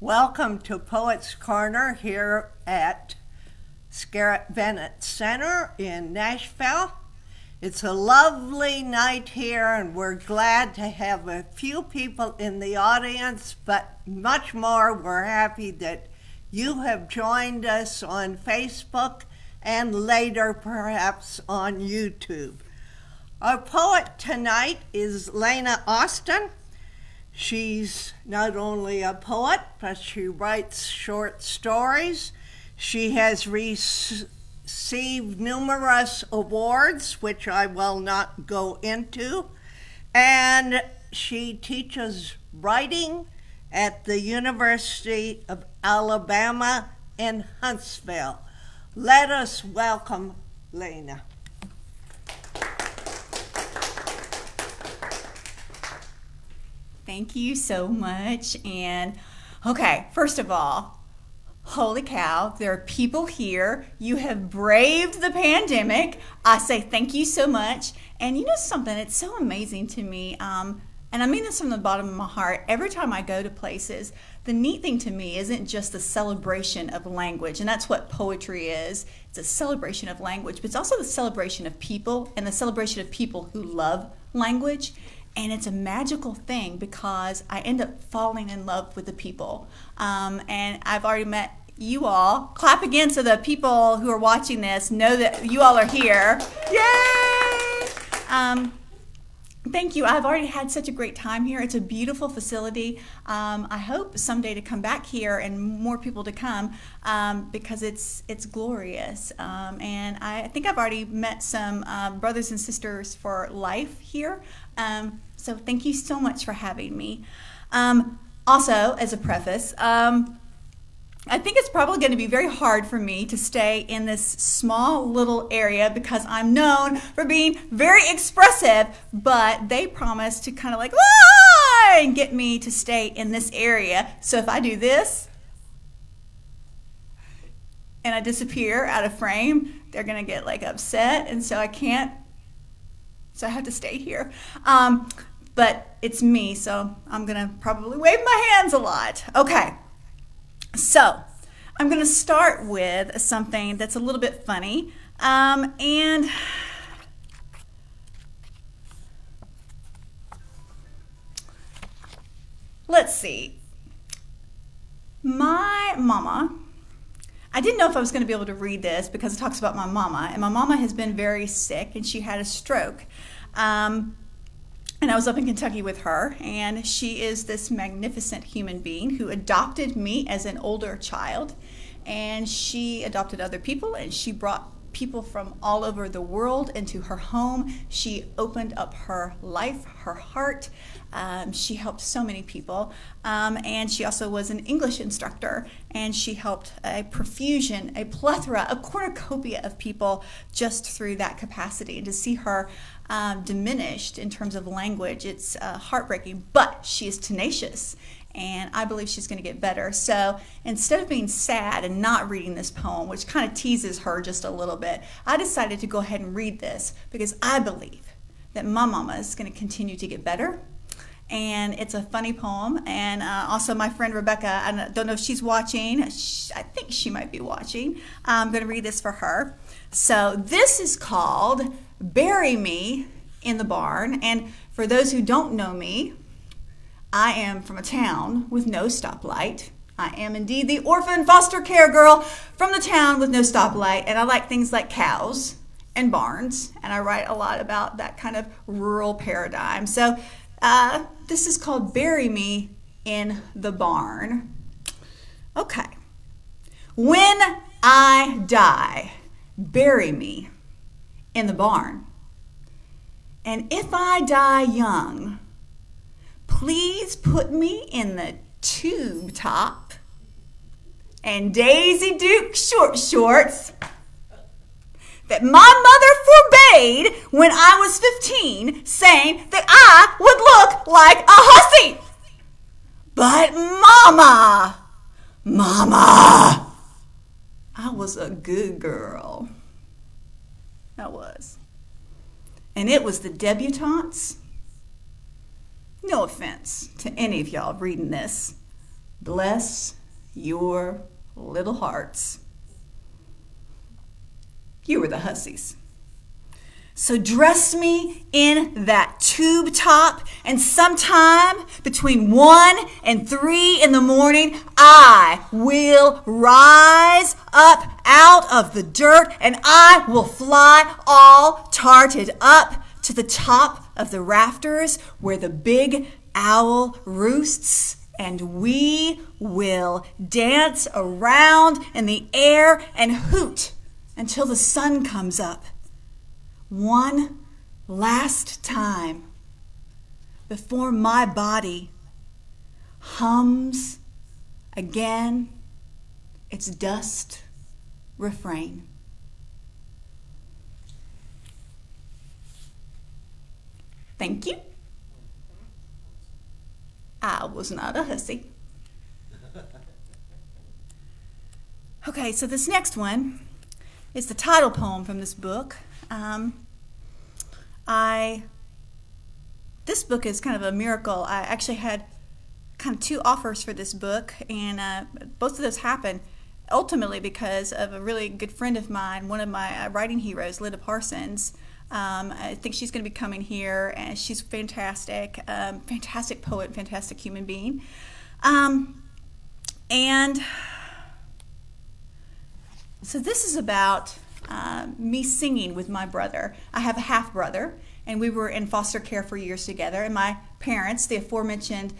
Welcome to Poets Corner here at Scarritt Bennett Center in Nashville. It's a lovely night here, and we're glad to have a few people in the audience, but much more, we're happy that you have joined us on Facebook and later perhaps on YouTube. Our poet tonight is Lana Austin. She's not only a poet, but she writes short stories. She has received numerous awards, which I will not go into, and she teaches writing at the University of Alabama in Huntsville. Let us welcome Lana. Thank you so much. And okay, first of all, holy cow, there are people here. You have braved the pandemic. I say thank you so much. And you know something, it's so amazing to me. And I mean this from the bottom of my heart. Every time I go to places, the neat thing to me isn't just the celebration of language, and that's what poetry is. It's a celebration of language, but it's also the celebration of people and the celebration of people who love language. And it's a magical thing because I end up falling in love with the people. And I've already met you all. Clap again so the people who are watching this know that you all are here. Yay! Thank you. I've already had such a great time here. It's a beautiful facility. I hope someday to come back here and more people to come because it's glorious. And I think I've already met some brothers and sisters for life here. So thank you so much for having me. Also, as a preface, I think it's probably going to be very hard for me to stay in this small little area because I'm known for being very expressive, but they promised to kind of like, and get me to stay in this area. So if I do this and I disappear out of frame, they're going to get like upset, and so I can't, so I have to stay here. But it's me, so I'm going to probably wave my hands a lot. Okay. So, I'm going to start with something that's a little bit funny, and let's see. My mama, I didn't know if I was going to be able to read this because it talks about my mama, and my mama has been very sick, and she had a stroke. And I was up in Kentucky with her, and she is this magnificent human being who adopted me as an older child, and she adopted other people, and she brought people from all over the world into her home. She opened up her life, her heart. She helped so many people, and she also was an English instructor, and she helped a profusion, a plethora, a cornucopia of people just through that capacity. And to see her diminished in terms of language, it's heartbreaking, but she is tenacious, and I believe she's going to get better. So instead of being sad and not reading this poem, which kind of teases her just a little bit, I decided to go ahead and read this because I believe that my mama is going to continue to get better. And it's a funny poem. And also my friend Rebecca, I don't know if she's watching. I think she might be watching. I'm going to read this for her. So this is called Bury Me in the Barn. And for those who don't know me, I am from a town with no stoplight. I am indeed the orphan foster care girl from the town with no stoplight. And I like things like cows and barns. And I write a lot about that kind of rural paradigm. So this is called Bury Me in the Barn. Okay. When I die, bury me in the barn. And if I die young, please put me in the tube top and Daisy Duke short shorts that my mother forbade when I was 15, saying that I would look like a hussy. But Mama, I was a good girl. I was. And it was the debutantes. No offense to any of y'all reading this, Bless your little hearts. You were the hussies. So dress me in that tube top, and sometime between 1 and 3 in the morning, I will rise up out of the dirt, and I will fly all tarted up to the top of the rafters where the big owl roosts, and we will dance around in the air and hoot until the sun comes up. One last time before my body hums again its dust refrain. Thank you. I was not a hussy. Okay, so this next one is the title poem from this book. This book is kind of a miracle. I actually had kind of 2 offers for this book, and both of those happened ultimately because of a really good friend of mine, one of my writing heroes, Lyda Parsons. I think she's going to be coming here, and she's fantastic, fantastic poet, fantastic human being. And so this is about me singing with my brother. I have a half-brother, and we were in foster care for years together. And my parents, the aforementioned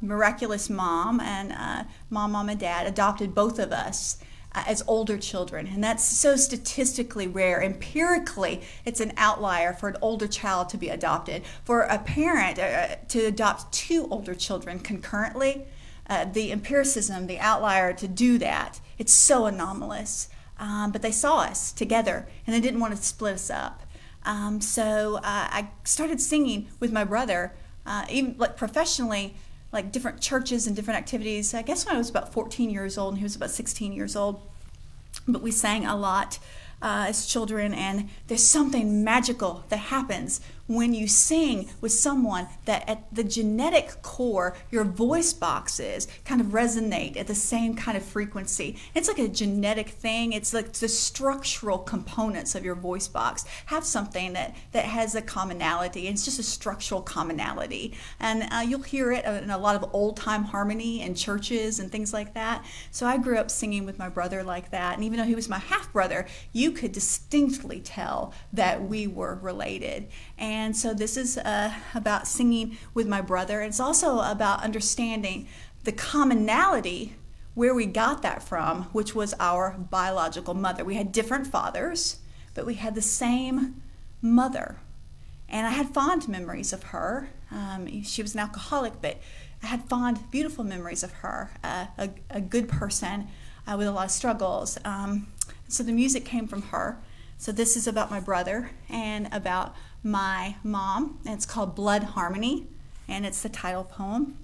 miraculous mom and mom and dad, adopted both of us as older children. And that's so statistically rare. Empirically, it's an outlier for an older child to be adopted. For a parent to adopt 2 older children concurrently, the empiricism, the outlier to do that, it's so anomalous. But they saw us together, and they didn't want to split us up. So I started singing with my brother, even like professionally, like different churches and different activities. I guess when I was about 14 years old, and he was about 16 years old. But we sang a lot as children, and there's something magical that happens when you sing with someone that at the genetic core, your voice boxes kind of resonate at the same kind of frequency. It's like a genetic thing. It's like the structural components of your voice box have something that has a commonality. It's just a structural commonality. And you'll hear it in a lot of old-time harmony in churches and things like that. So I grew up singing with my brother like that. And even though he was my half-brother, you could distinctly tell that we were related. And so this is about singing with my brother. It's also about understanding the commonality where we got that from, which was our biological mother. We had different fathers, but we had the same mother. And I had fond memories of her. She was an alcoholic, but I had fond, beautiful memories of her, a good person with a lot of struggles. So the music came from her. So this is about my brother and about my mom, and it's called Blood Harmony, and it's the title poem.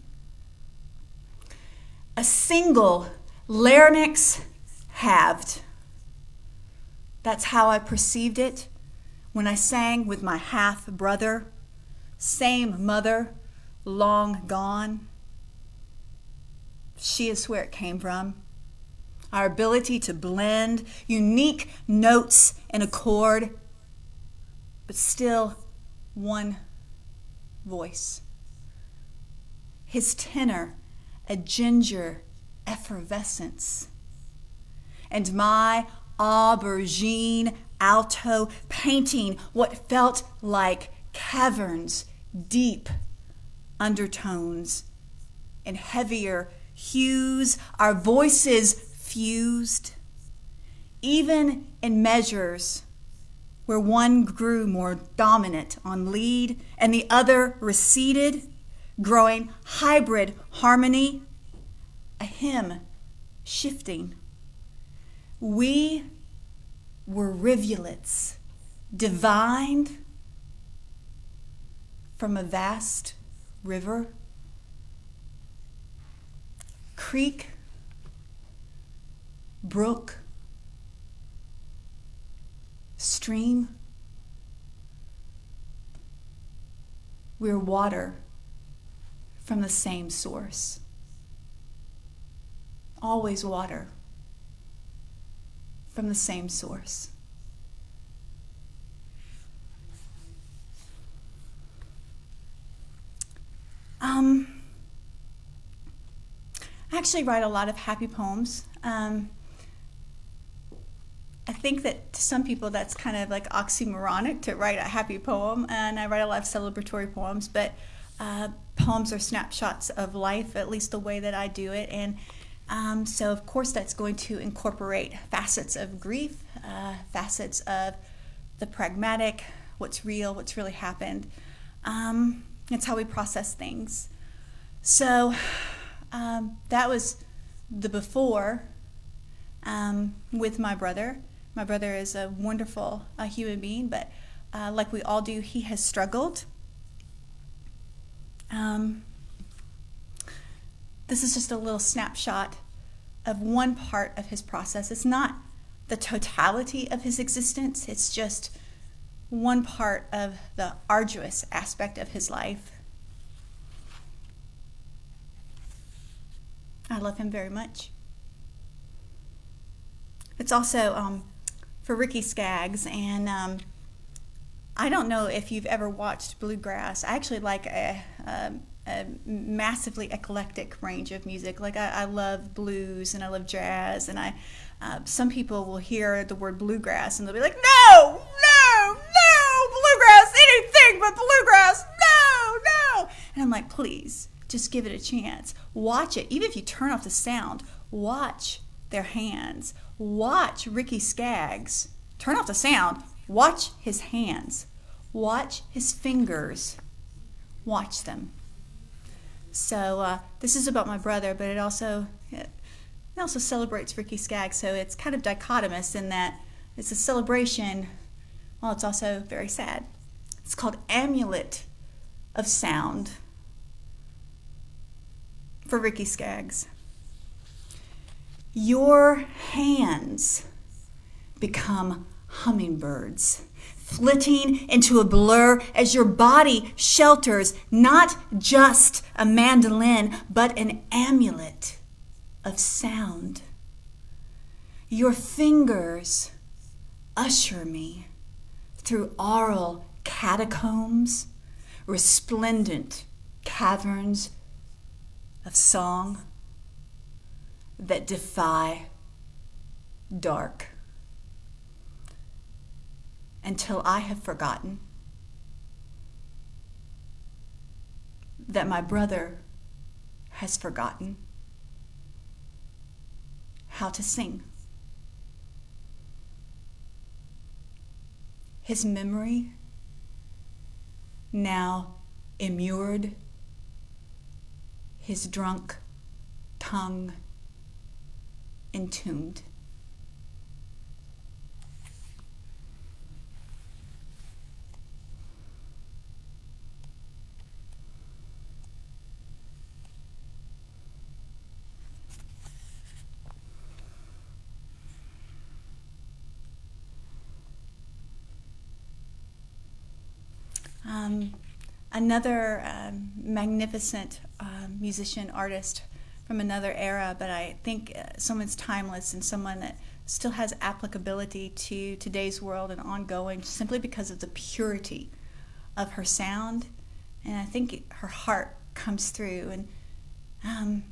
A single larynx halved. That's how I perceived it when I sang with my half-brother, same mother, long gone. She is where it came from. Our ability to blend unique notes in a chord, but still one voice. His tenor, a ginger effervescence. And my aubergine alto painting what felt like caverns, deep undertones, and heavier hues, our voices fused, even in measures where one grew more dominant on lead and the other receded, growing hybrid harmony, a hymn shifting. We were rivulets divined from a vast river, creek, brook, stream. We're water from the same source. always water from the same source. I actually write a lot of happy poems. I think that to some people that's kind of like oxymoronic to write a happy poem, and I write a lot of celebratory poems, but poems are snapshots of life, at least the way that I do it, and so of course that's going to incorporate facets of grief, facets of the pragmatic, what's real, what's really happened. It's how we process things. So that was the before with my brother. My brother is a wonderful human being, but like we all do, he has struggled. This is just a little snapshot of one part of his process. It's not the totality of his existence. It's just one part of the arduous aspect of his life. I love him very much. It's also for Ricky Skaggs, and I don't know if you've ever watched bluegrass. I actually like a massively eclectic range of music. Like I love blues and I love jazz, and some people will hear the word bluegrass and they'll be like, no, bluegrass, anything but bluegrass, no. And I'm like, please, just give it a chance. Watch it. Even if you turn off the sound, watch their hands. Watch Ricky Skaggs. Turn off the sound. Watch his hands. Watch his fingers. Watch them. So this is about my brother, but it also celebrates Ricky Skaggs. So it's kind of dichotomous in that it's a celebration while it's also very sad. It's called Amulet of Sound for Ricky Skaggs. Your hands become hummingbirds, flitting into a blur as your body shelters not just a mandolin, but an amulet of sound. Your fingers usher me through aural catacombs, resplendent caverns of song that defy dark, until I have forgotten that my brother has forgotten how to sing. His memory, now immured, his drunk tongue entombed. Another magnificent musician, artist from another era, but I think someone's timeless and someone that still has applicability to today's world and ongoing simply because of the purity of her sound. And I think her heart comes through. And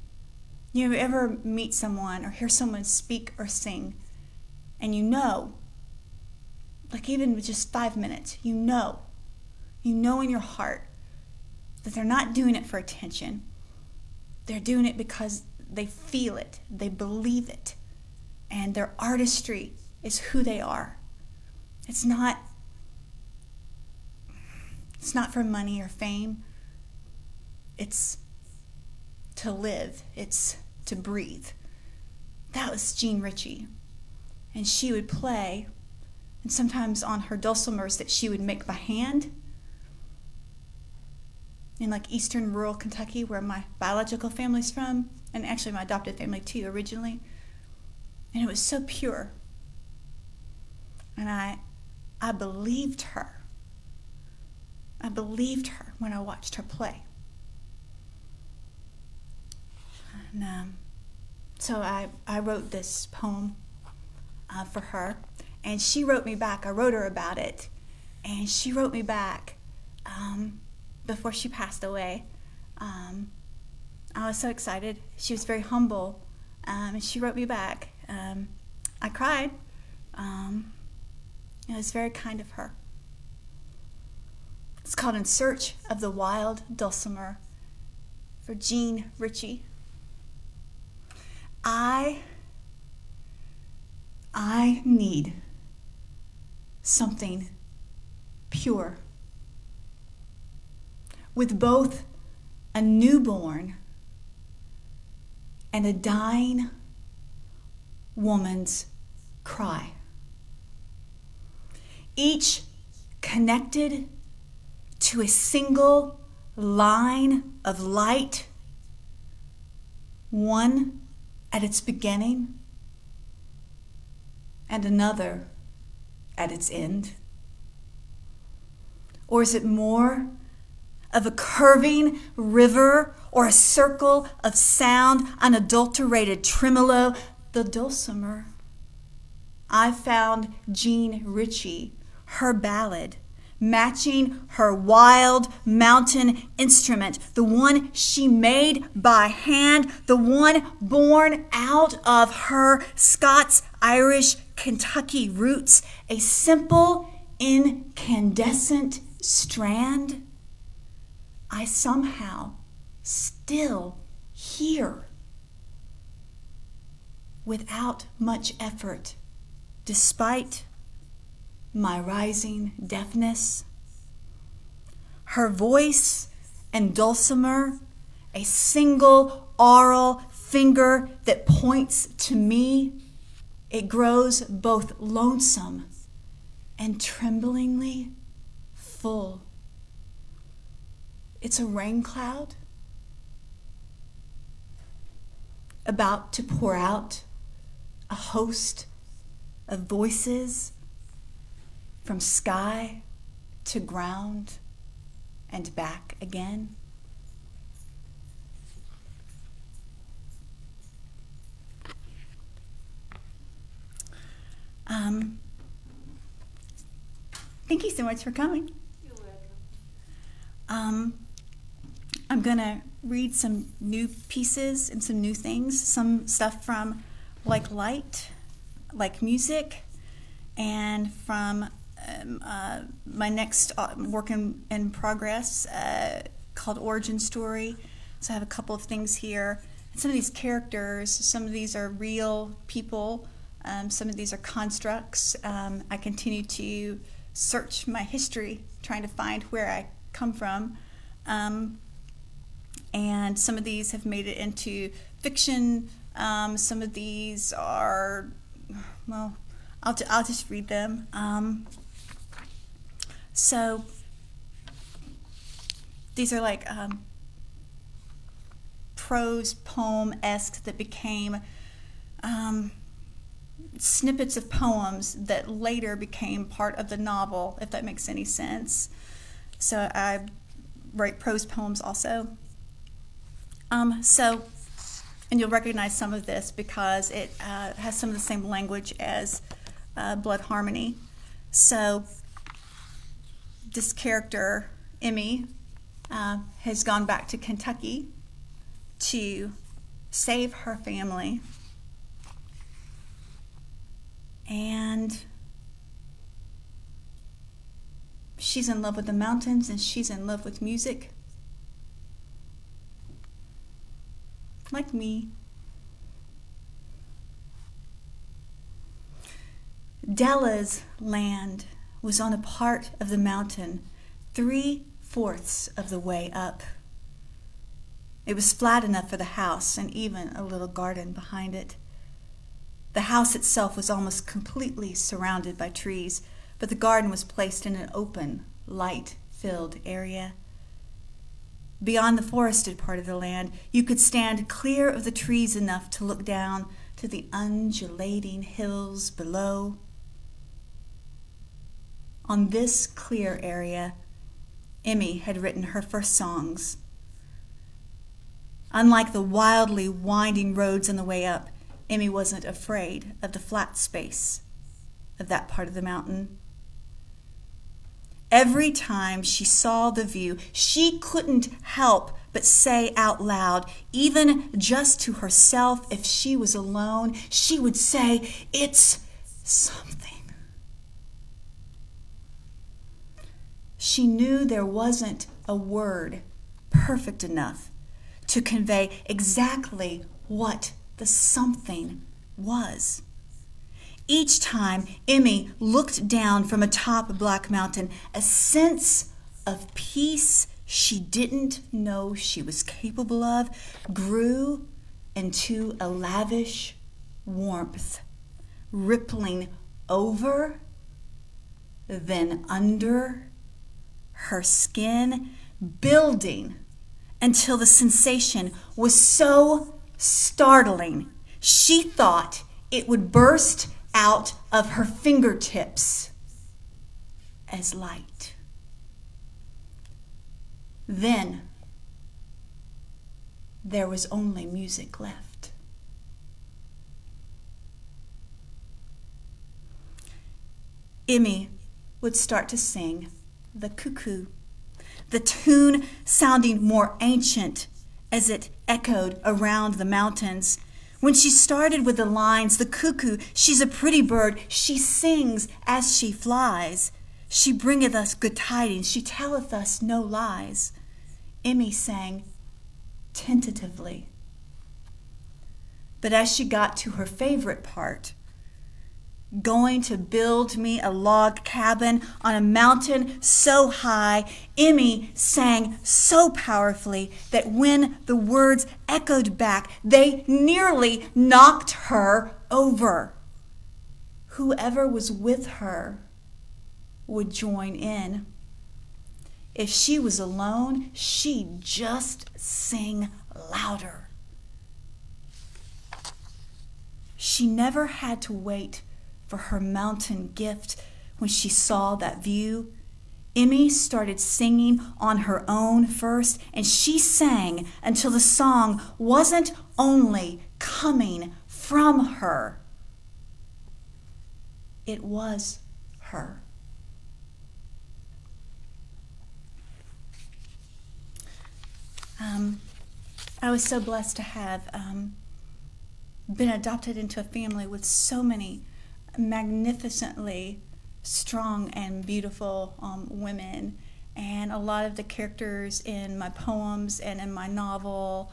you ever meet someone or hear someone speak or sing, and you know, like even with just 5 minutes, you know in your heart that they're not doing it for attention. They're doing it because they feel it, they believe it, and their artistry is who they are. It's not for money or fame. It's to live. It's to breathe. That was Jean Ritchie. And she would play, and sometimes on her dulcimers that she would make by hand, in like eastern rural Kentucky, where my biological family's from, and actually my adopted family too originally. And it was so pure. And I believed her. I believed her when I watched her play. And So I wrote this poem for her, and she wrote me back. I wrote her about it, and she wrote me back before she passed away. I was so excited. She was very humble, and she wrote me back. I cried. It was very kind of her. It's called In Search of the Wild Dulcimer for Jean Ritchie. I need something pure, with both a newborn and a dying woman's cry, each connected to a single line of light, one at its beginning and another at its end? Or is it more of a curving river or a circle of sound, unadulterated tremolo, the dulcimer? I found Jean Ritchie, her ballad, matching her wild mountain instrument, the one she made by hand, the one born out of her Scots, Irish, Kentucky roots, a simple, incandescent strand I somehow still hear without much effort, despite my rising deafness. Her voice and dulcimer, a single aural finger that points to me, it grows both lonesome and tremblingly full. It's a rain cloud about to pour out a host of voices from sky to ground and back again. Thank you so much for coming. You're welcome. I'm going to read some new pieces and some new things, some stuff from Like Light, Like Music, and from my next work in progress called Origin Story. So I have a couple of things here. Some of these characters, some of these are real people, some of these are constructs. I continue to search my history, trying to find where I come from. And some of these have made it into fiction. Some of these are, well, I'll just read them. So these are like prose poem-esque that became snippets of poems that later became part of the novel, if that makes any sense. So I write prose poems also. And you'll recognize some of this because it has some of the same language as Blood Harmony. So this character, Emmy, has gone back to Kentucky to save her family. And she's in love with the mountains and she's in love with music. Like me. Della's land was on a part of the mountain 3/4 of the way up. It was flat enough for the house and even a little garden behind it. The house itself was almost completely surrounded by trees, but the garden was placed in an open, light-filled area. Beyond the forested part of the land, you could stand clear of the trees enough to look down to the undulating hills below. On this clear area, Emmy had written her first songs. Unlike the wildly winding roads on the way up, Emmy wasn't afraid of the flat space of that part of the mountain. Every time she saw the view, she couldn't help but say out loud, even just to herself, if she was alone, she would say, "It's something." She knew there wasn't a word perfect enough to convey exactly what the something was. Each time Emmy looked down from atop Black Mountain, a sense of peace she didn't know she was capable of grew into a lavish warmth, rippling over, then under her skin, building until the sensation was so startling she thought it would burst out of her fingertips as light. Then there was only music left. Emmy would start to sing the cuckoo, the tune sounding more ancient as it echoed around the mountains. When she started with the lines, "The cuckoo, she's a pretty bird, she sings as she flies. She bringeth us good tidings, she telleth us no lies," Emmy sang tentatively. But as she got to her favorite part, "Going to build me a log cabin on a mountain so high," Emmy sang so powerfully that when the words echoed back, they nearly knocked her over. Whoever was with her would join in. If she was alone, she'd just sing louder. She never had to wait for her mountain gift. When she saw that view, Emmy started singing on her own first, and she sang until the song wasn't only coming from her, it was her. I was so blessed to have been adopted into a family with so many magnificently strong and beautiful women, and a lot of the characters in my poems and in my novel,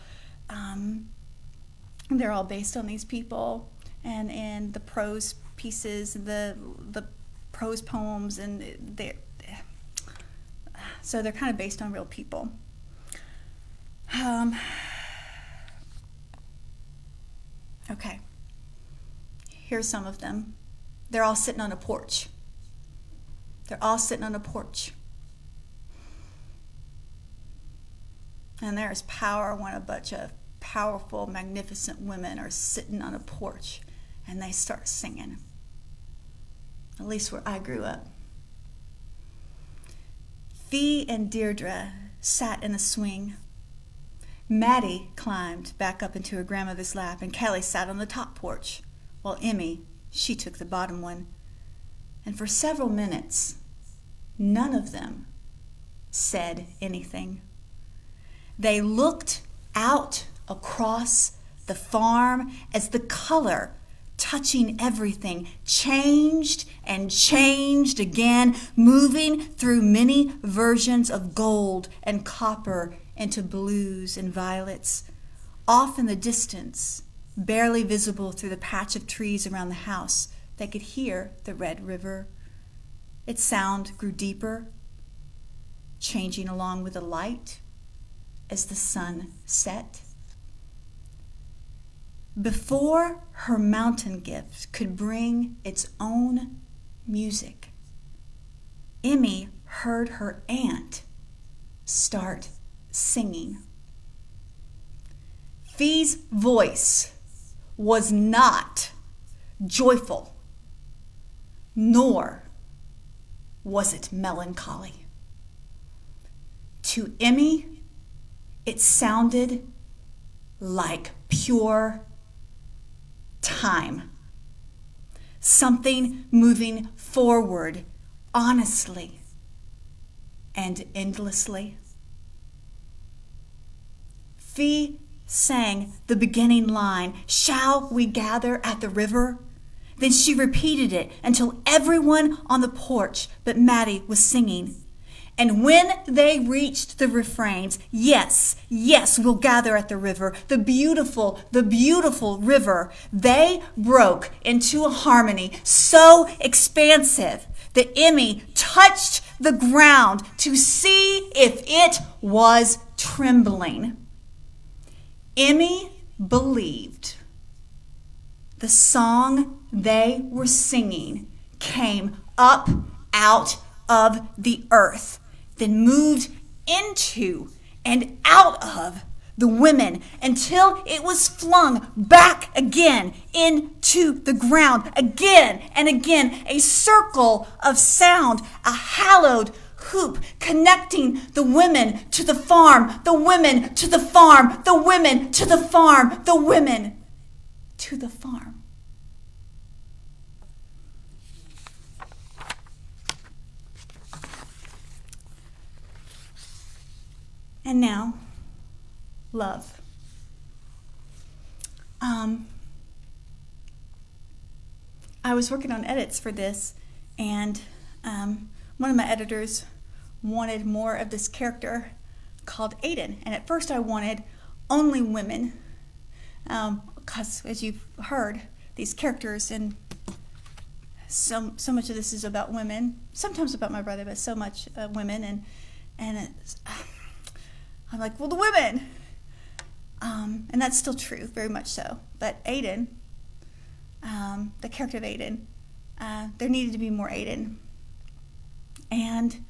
they're all based on these people, and in the prose pieces, the prose poems, and so they're kind of based on real people. Okay, here's some of them. They're all sitting on a porch. They're all sitting on a porch. And there's power when a bunch of powerful, magnificent women are sitting on a porch and they start singing. At least where I grew up. Fee and Deirdre sat in a swing. Maddie climbed back up into her grandmother's lap, and Kelly sat on the top porch, while Emmy, she took the bottom one. And for several minutes, none of them said anything. They looked out across the farm as the color touching everything changed and changed again, moving through many versions of gold and copper into blues and violets. Off in the distance, barely visible through the patch of trees around the house, they could hear the Red River. Its sound grew deeper, changing along with the light as the sun set. Before her mountain gift could bring its own music, Emmy heard her aunt start singing. Fee's voice was not joyful, nor was it melancholy. To Emmy, it sounded like pure time. Something moving forward honestly and endlessly. Fee sang the beginning line, "Shall we gather at the river?" Then she repeated it until everyone on the porch but Maddie was singing. And when they reached the refrains, "Yes, yes, we'll gather at the river, the beautiful river," they broke into a harmony so expansive that Emmy touched the ground to see if it was trembling. Emmy believed the song they were singing came up out of the earth, then moved into and out of the women until it was flung back again into the ground, again and again, a circle of sound, a hallowed hoop connecting the women to the farm, the women to the farm, the women to the farm, the women to the farm. And now, love. I was working on edits for this, and one of my editors wanted more of this character called Aiden. And at first I wanted only women, because as you've heard, these characters and so much of this is about women, sometimes about my brother, but so much women, and it's, I'm like, well, the women, and that's still true, very much so. But Aiden, the character of Aiden, there needed to be more Aiden. And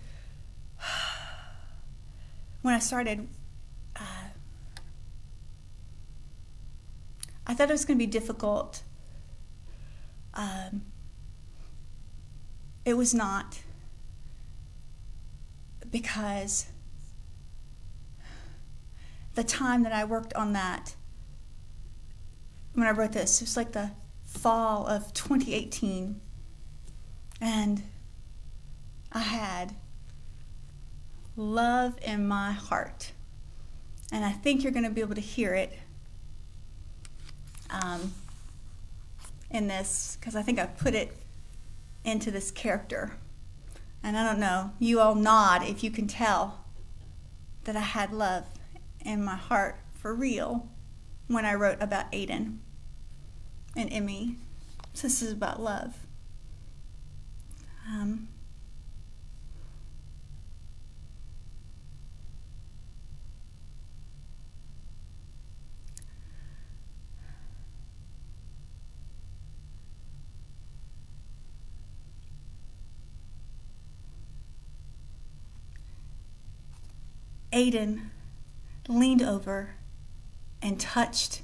when I started, I thought it was going to be difficult. It was not, because the time that I worked on that, when I wrote this, it was like the fall of 2018, and I had love in my heart, and I think you're going to be able to hear it in this, because I think I put it into this character. And I don't know, you all nod if you can tell that I had love in my heart for real when I wrote about Aiden and Emmy. So this is about love. Aiden leaned over and touched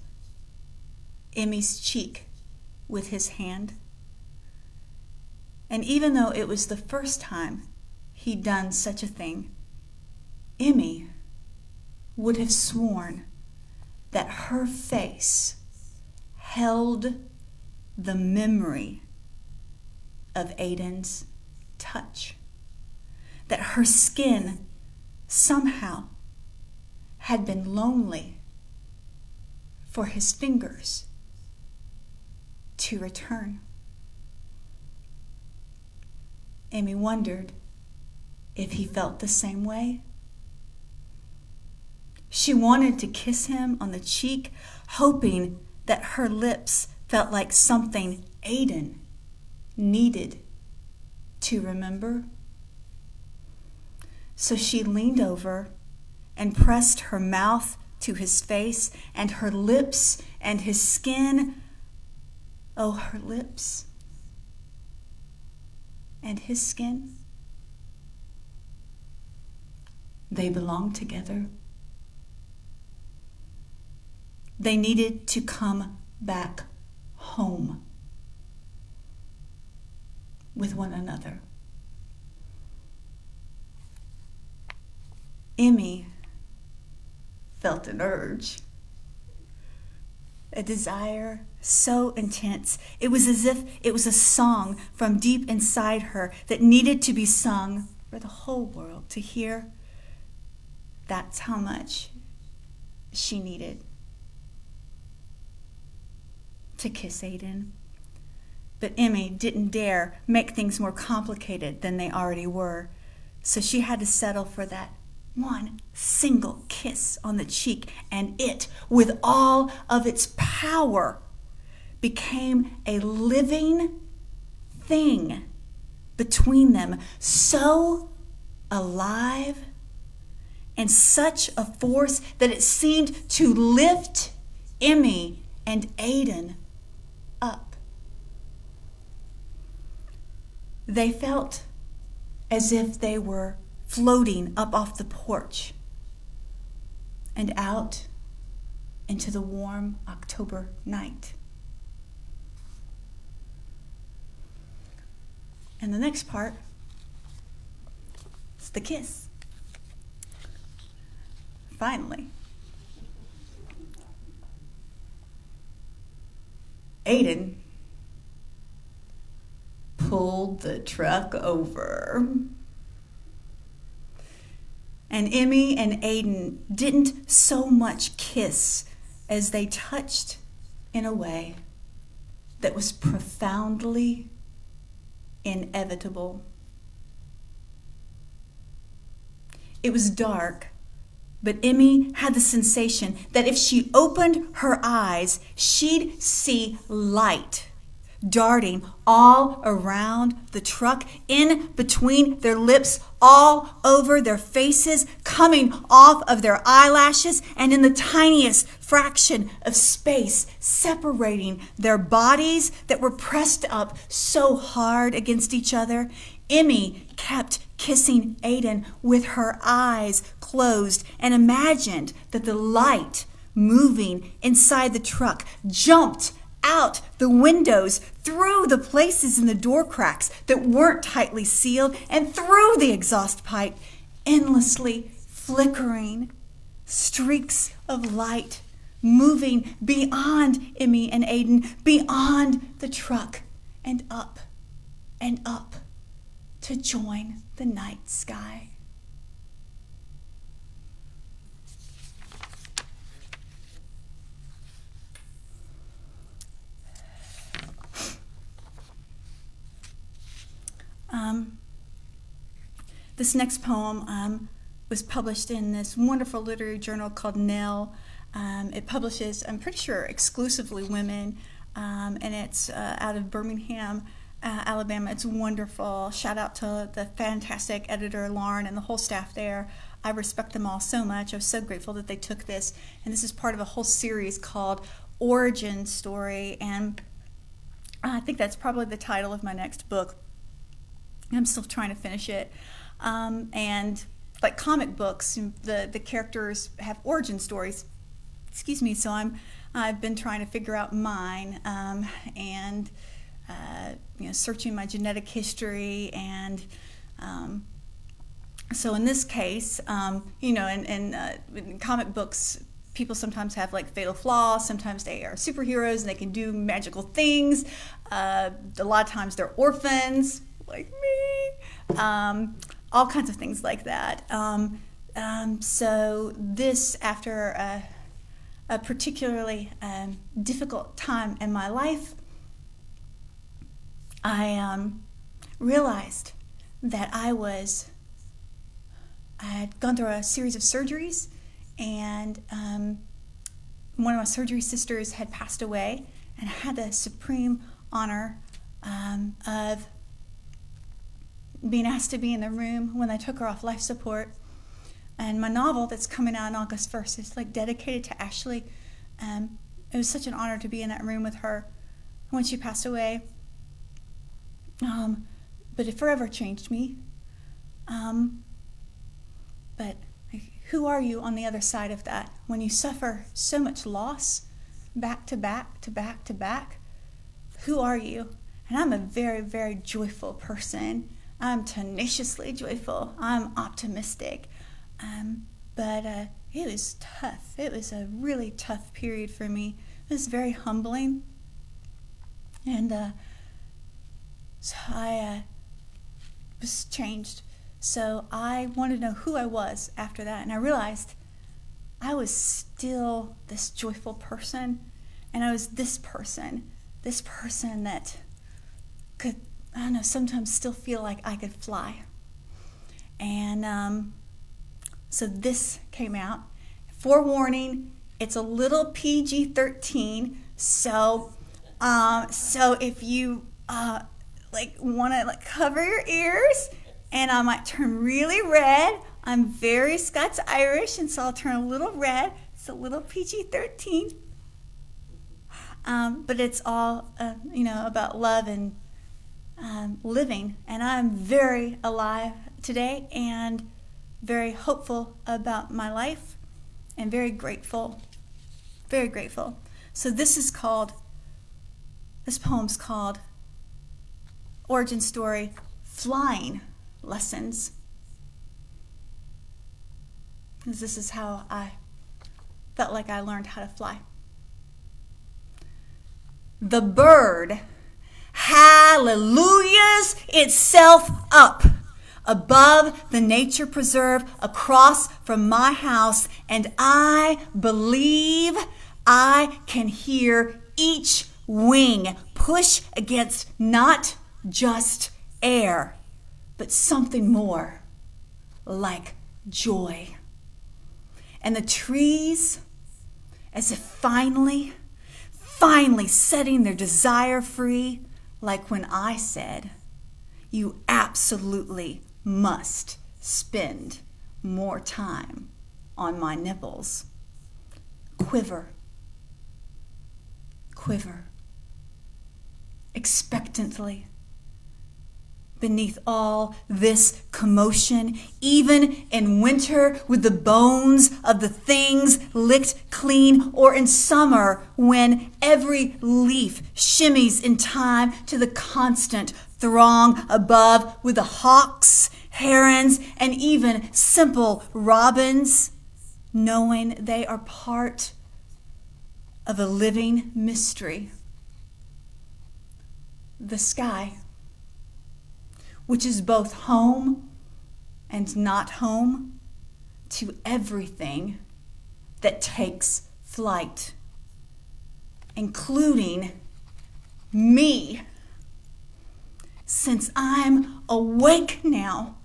Emmy's cheek with his hand. And even though it was the first time he'd done such a thing, Emmy would have sworn that her face held the memory of Aiden's touch, that her skin somehow had been lonely for his fingers to return. Emmy wondered if he felt the same way. She wanted to kiss him on the cheek, hoping that her lips felt like something Aiden needed to remember. So she leaned over and pressed her mouth to his face, and her lips and his skin, oh, her lips and his skin, they belonged together. They needed to come back home with one another. Emmy felt an urge. a desire so intense. It was as if it was a song from deep inside her that needed to be sung for the whole world to hear. That's how much she needed to kiss Aiden. But Emmy didn't dare make things more complicated than they already were. So she had to settle for that one single kiss on the cheek, and it, with all of its power, became a living thing between them, so alive and such a force that it seemed to lift Emmy and Aiden up. They felt as if they were floating up off the porch and out into the warm October night. And the next part is the kiss. Finally, Aiden pulled the truck over. And Emmy and Aiden didn't so much kiss as they touched in a way that was profoundly inevitable. It was dark, but Emmy had the sensation that if she opened her eyes, she'd see light darting all around the truck, in between their lips, all over their faces, coming off of their eyelashes, and in the tiniest fraction of space separating their bodies that were pressed up so hard against each other. Emmy kept kissing Aiden with her eyes closed and imagined that the light moving inside the truck jumped out the windows, through the places in the door cracks that weren't tightly sealed, and through the exhaust pipe, endlessly flickering streaks of light moving beyond Emmy and Aiden, beyond the truck, and up to join the night sky. This next poem was published in this wonderful literary journal called Nell. It publishes, I'm pretty sure, exclusively women, and it's out of Birmingham, Alabama. It's wonderful. Shout out to the fantastic editor, Lauren, and the whole staff there. I respect them all so much. I was so grateful that they took this, and this is part of a whole series called Origin Story, and I think that's probably the title of my next book. I'm still trying to finish it. And like comic books, the characters have origin stories. So I've been trying to figure out mine, and searching my genetic history, and so in this case, in comic books, people sometimes have like fatal flaws. Sometimes they are superheroes and they can do magical things. A lot of times they're orphans, like me. All kinds of things like that. So this, after a particularly difficult time in my life, I realized that I had gone through a series of surgeries, and one of my surgery sisters had passed away, and I had the supreme honor of being asked to be in the room when they took her off life support. And my novel that's coming out on August 1st is like dedicated to Ashley. It was such an honor to be in that room with her when she passed away. But it forever changed me. But who are you on the other side of that? When you suffer so much loss, back to back to back to back, who are you? And I'm a very, very joyful person. I'm tenaciously joyful. I'm optimistic. But it was tough. It was a really tough period for me It was very humbling. And so I was changed. So I wanted to know who I was after that. And I realized I was still this joyful person. And I was this person that could, I don't know, sometimes still feel like I could fly. And so this came out. Forewarning, it's a little PG-13. So if you want to cover your ears, and I might turn really red. I'm very Scots-Irish, and so I'll turn a little red. It's a little PG-13. But it's all, about love and living. And I'm very alive today and very hopeful about my life and very grateful. Very grateful. So this poem's called Origin Story, Flying Lessons. Because this is how I felt like I learned how to fly. The bird hallelujahs itself up above the nature preserve across from my house, and I believe I can hear each wing push against not just air, but something more, like joy. And the trees, as if finally setting their desire free, like when I said, you absolutely must spend more time on my nipples. Quiver, expectantly. Beneath all this commotion, even in winter with the bones of the things licked clean, or in summer when every leaf shimmies in time to the constant throng above with the hawks, herons, and even simple robins, knowing they are part of a living mystery. The sky, which is both home and not home to everything that takes flight, including me, since I'm awake now,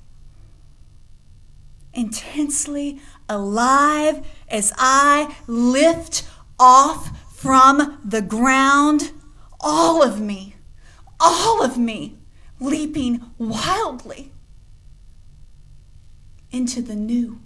intensely alive as I lift off from the ground, all of me, leaping wildly into the new.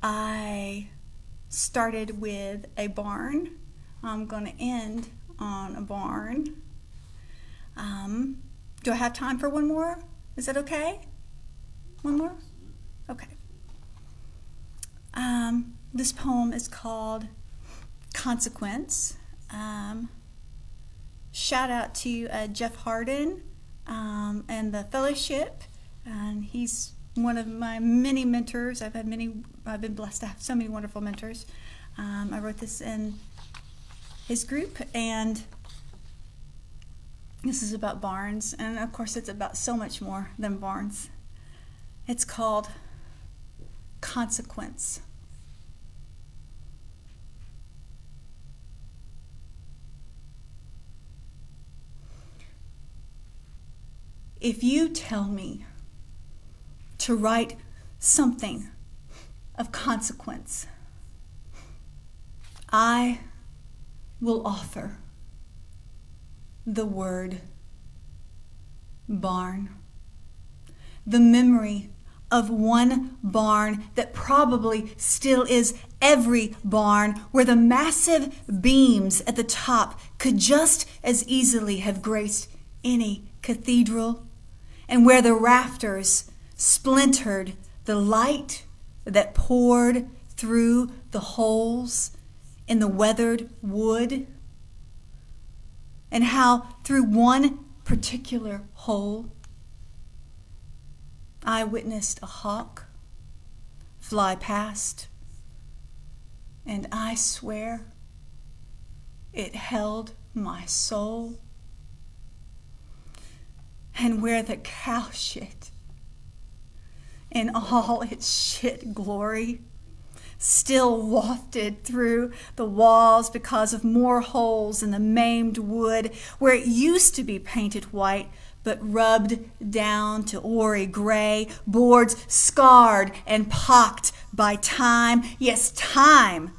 I started with a barn. I'm going to end on a barn. Do I have time for one more? Is that okay? One more? Okay. This poem is called Consequence. Shout out to Jeff Harden and the fellowship. And he's one of my many mentors. I've been blessed to have so many wonderful mentors. I wrote this in his group, and this is about barns, and of course it's about so much more than barns. It's called Consequence. If you tell me to write something of consequence, I will offer the word barn. The memory of one barn that probably still is every barn, where the massive beams at the top could just as easily have graced any cathedral, and where the rafters splintered the light that poured through the holes in the weathered wood, and how through one particular hole I witnessed a hawk fly past, and I swear it held my soul. And where the cow shit, in all its shit glory, still wafted through the walls because of more holes in the maimed wood, where it used to be painted white but rubbed down to hoary gray, boards scarred and pocked by time. Yes, time.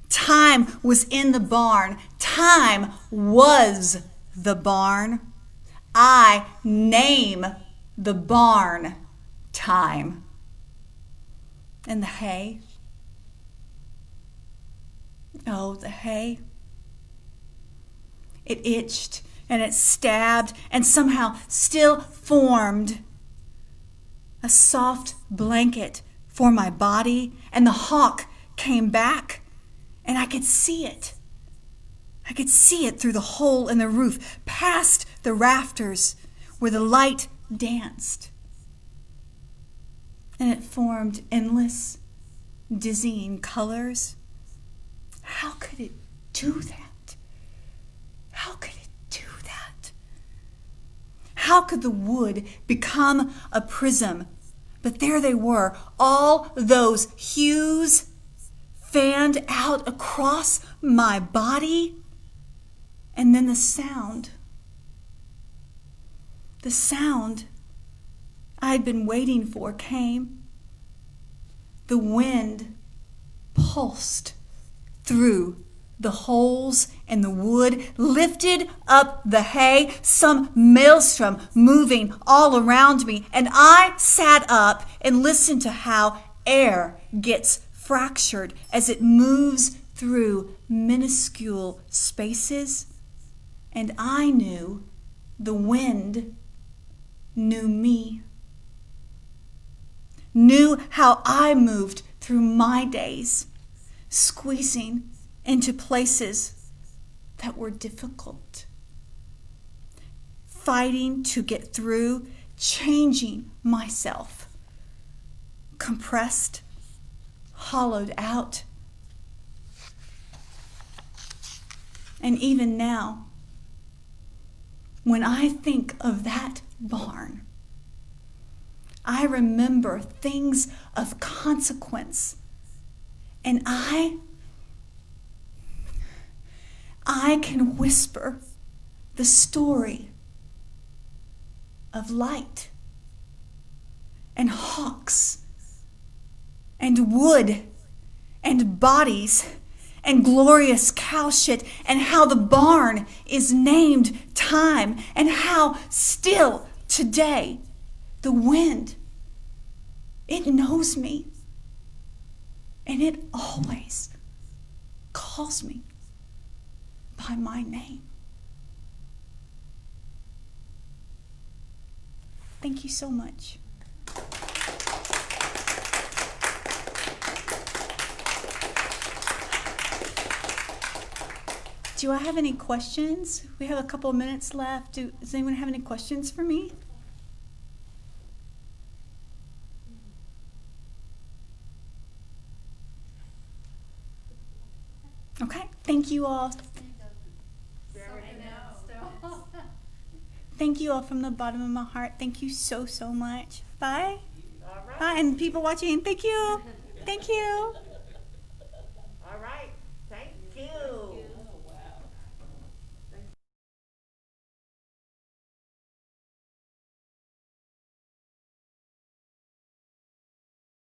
Time was in the barn. Time was the barn. I name the barn time. And the hay. Oh, the hay. It itched and it stabbed and somehow still formed a soft blanket for my body. And the hawk came back and I could see it. I could see it through the hole in the roof, past the rafters where the light danced. And it formed endless, dizzying colors. How could it do that? How could it do that? How could the wood become a prism? But there they were, all those hues fanned out across my body. And then the sound I'd been waiting for came. The wind pulsed through the holes in the wood, lifted up the hay, some maelstrom moving all around me, and I sat up and listened to how air gets fractured as it moves through minuscule spaces. And I knew the wind knew me, knew how I moved through my days, squeezing into places that were difficult, fighting to get through, changing myself, compressed, hollowed out. And even now, when I think of that barn, I remember things of consequence. And I can whisper the story of light and hawks and wood and bodies and glorious cow shit, and how the barn is named time, and how still today the wind, it knows me, and it always calls me by my name. Thank you so much. Do I have any questions? We have a couple of minutes left. Does anyone have any questions for me? Okay, thank you all. Thank you all from the bottom of my heart. Thank you so, so much. Bye. Bye. And people watching, thank you. Thank you.